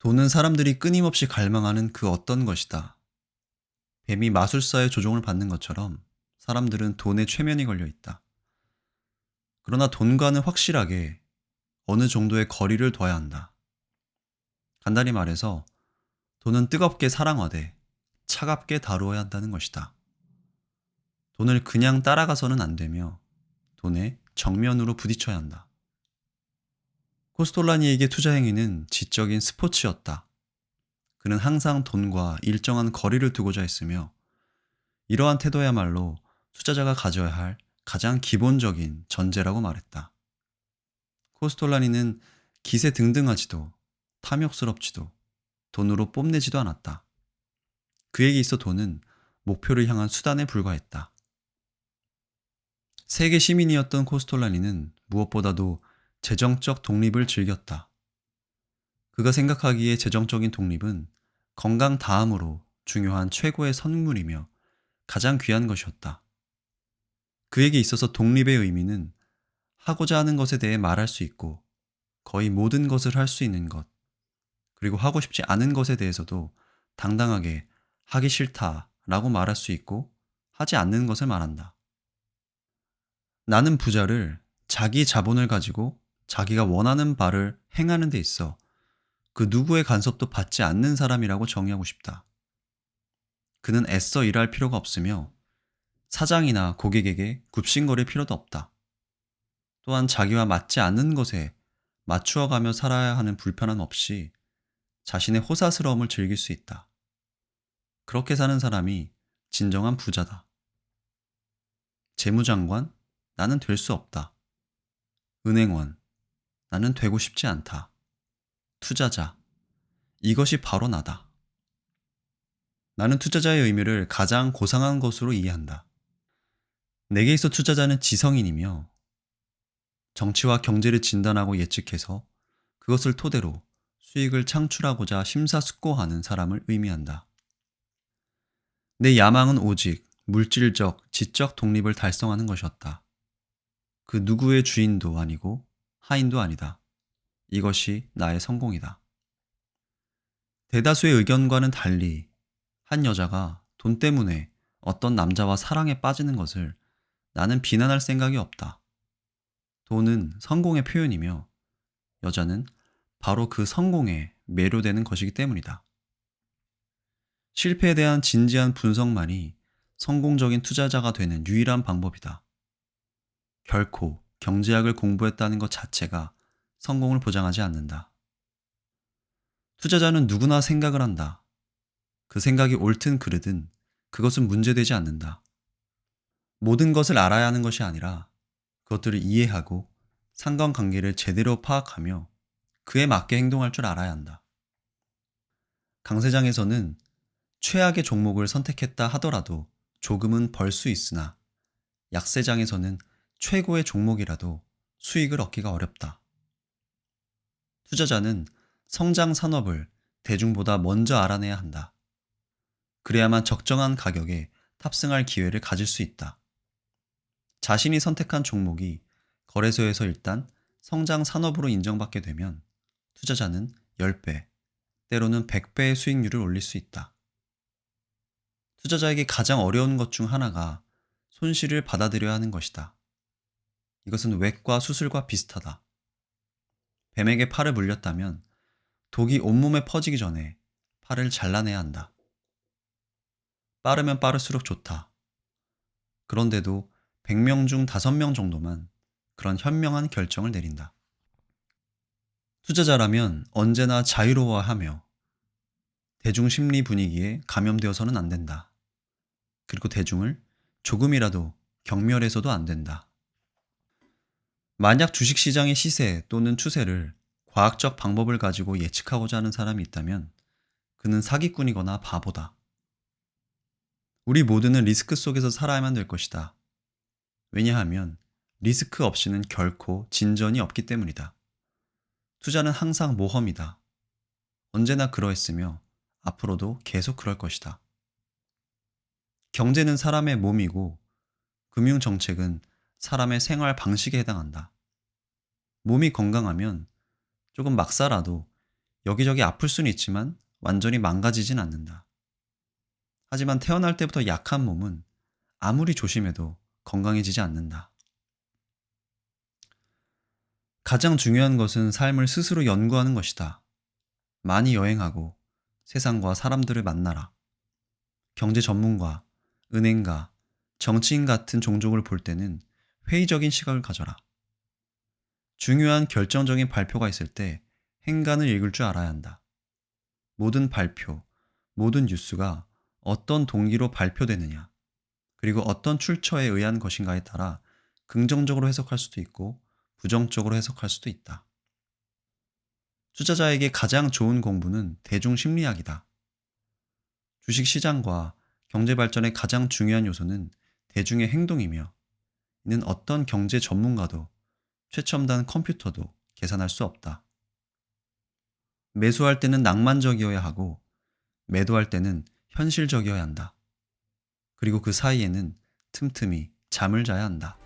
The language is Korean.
돈은 사람들이 끊임없이 갈망하는 그 어떤 것이다. 뱀이 마술사의 조종을 받는 것처럼 사람들은 돈에 최면이 걸려 있다. 그러나 돈과는 확실하게 어느 정도의 거리를 둬야 한다. 간단히 말해서 돈은 뜨겁게 사랑하되 차갑게 다루어야 한다는 것이다. 돈을 그냥 따라가서는 안 되며 돈에 정면으로 부딪혀야 한다. 코스톨라니에게 투자 행위는 지적인 스포츠였다. 그는 항상 돈과 일정한 거리를 두고자 했으며 이러한 태도야말로 투자자가 가져야 할 가장 기본적인 전제라고 말했다. 코스톨라니는 기세등등하지도 탐욕스럽지도 돈으로 뽐내지도 않았다. 그에게 있어 돈은 목표를 향한 수단에 불과했다. 세계 시민이었던 코스톨라니는 무엇보다도 재정적 독립을 즐겼다. 그가 생각하기에 재정적인 독립은 건강 다음으로 중요한 최고의 선물이며 가장 귀한 것이었다. 그에게 있어서 독립의 의미는 하고자 하는 것에 대해 말할 수 있고 거의 모든 것을 할 수 있는 것, 그리고 하고 싶지 않은 것에 대해서도 당당하게 하기 싫다라고 말할 수 있고 하지 않는 것을 말한다. 나는 부자를 자기 자본을 가지고 자기가 원하는 바를 행하는 데 있어 그 누구의 간섭도 받지 않는 사람이라고 정의하고 싶다. 그는 애써 일할 필요가 없으며 사장이나 고객에게 굽신거릴 필요도 없다. 또한 자기와 맞지 않는 것에 맞추어가며 살아야 하는 불편함 없이 자신의 호사스러움을 즐길 수 있다. 그렇게 사는 사람이 진정한 부자다. 재무장관? 나는 될 수 없다. 은행원? 나는 되고 싶지 않다. 투자자? 이것이 바로 나다. 나는 투자자의 의미를 가장 고상한 것으로 이해한다. 내게 있어 투자자는 지성인이며 정치와 경제를 진단하고 예측해서 그것을 토대로 수익을 창출하고자 심사숙고하는 사람을 의미한다. 내 야망은 오직 물질적, 지적 독립을 달성하는 것이었다. 그 누구의 주인도 아니고 하인도 아니다. 이것이 나의 성공이다. 대다수의 의견과는 달리 한 여자가 돈 때문에 어떤 남자와 사랑에 빠지는 것을 나는 비난할 생각이 없다. 돈은 성공의 표현이며 여자는 바로 그 성공에 매료되는 것이기 때문이다. 실패에 대한 진지한 분석만이 성공적인 투자자가 되는 유일한 방법이다. 결코 경제학을 공부했다는 것 자체가 성공을 보장하지 않는다. 투자자는 누구나 생각을 한다. 그 생각이 옳든 그르든 그것은 문제되지 않는다. 모든 것을 알아야 하는 것이 아니라 그것들을 이해하고 상관관계를 제대로 파악하며 그에 맞게 행동할 줄 알아야 한다. 강세장에서는 최악의 종목을 선택했다 하더라도 조금은 벌 수 있으나 약세장에서는 최고의 종목이라도 수익을 얻기가 어렵다. 투자자는 성장 산업을 대중보다 먼저 알아내야 한다. 그래야만 적정한 가격에 탑승할 기회를 가질 수 있다. 자신이 선택한 종목이 거래소에서 일단 성장 산업으로 인정받게 되면 투자자는 10배, 때로는 100배의 수익률을 올릴 수 있다. 투자자에게 가장 어려운 것 중 하나가 손실을 받아들여야 하는 것이다. 이것은 외과 수술과 비슷하다. 뱀에게 팔을 물렸다면 독이 온몸에 퍼지기 전에 팔을 잘라내야 한다. 빠르면 빠를수록 좋다. 그런데도 100명 중 5명 정도만 그런 현명한 결정을 내린다. 투자자라면 언제나 자유로워하며 대중 심리 분위기에 감염되어서는 안 된다. 그리고 대중을 조금이라도 경멸해서도 안 된다. 만약 주식시장의 시세 또는 추세를 과학적 방법을 가지고 예측하고자 하는 사람이 있다면 그는 사기꾼이거나 바보다. 우리 모두는 리스크 속에서 살아야만 될 것이다. 왜냐하면 리스크 없이는 결코 진전이 없기 때문이다. 투자는 항상 모험이다. 언제나 그러했으며 앞으로도 계속 그럴 것이다. 경제는 사람의 몸이고 금융정책은 사람의 생활 방식에 해당한다. 몸이 건강하면 조금 막 살아도 여기저기 아플 수는 있지만 완전히 망가지진 않는다. 하지만 태어날 때부터 약한 몸은 아무리 조심해도 건강해지지 않는다. 가장 중요한 것은 삶을 스스로 연구하는 것이다. 많이 여행하고 세상과 사람들을 만나라. 경제 전문가, 은행가, 정치인 같은 종족을 볼 때는 회의적인 시각을 가져라. 중요한 결정적인 발표가 있을 때 행간을 읽을 줄 알아야 한다. 모든 발표, 모든 뉴스가 어떤 동기로 발표되느냐, 그리고 어떤 출처에 의한 것인가에 따라 긍정적으로 해석할 수도 있고 부정적으로 해석할 수도 있다. 투자자에게 가장 좋은 공부는 대중심리학이다. 주식시장과 경제발전의 가장 중요한 요소는 대중의 행동이며, 이는 어떤 경제 전문가도 최첨단 컴퓨터도 계산할 수 없다. 매수할 때는 낭만적이어야 하고 매도할 때는 현실적이어야 한다. 그리고 그 사이에는 틈틈이 잠을 자야 한다.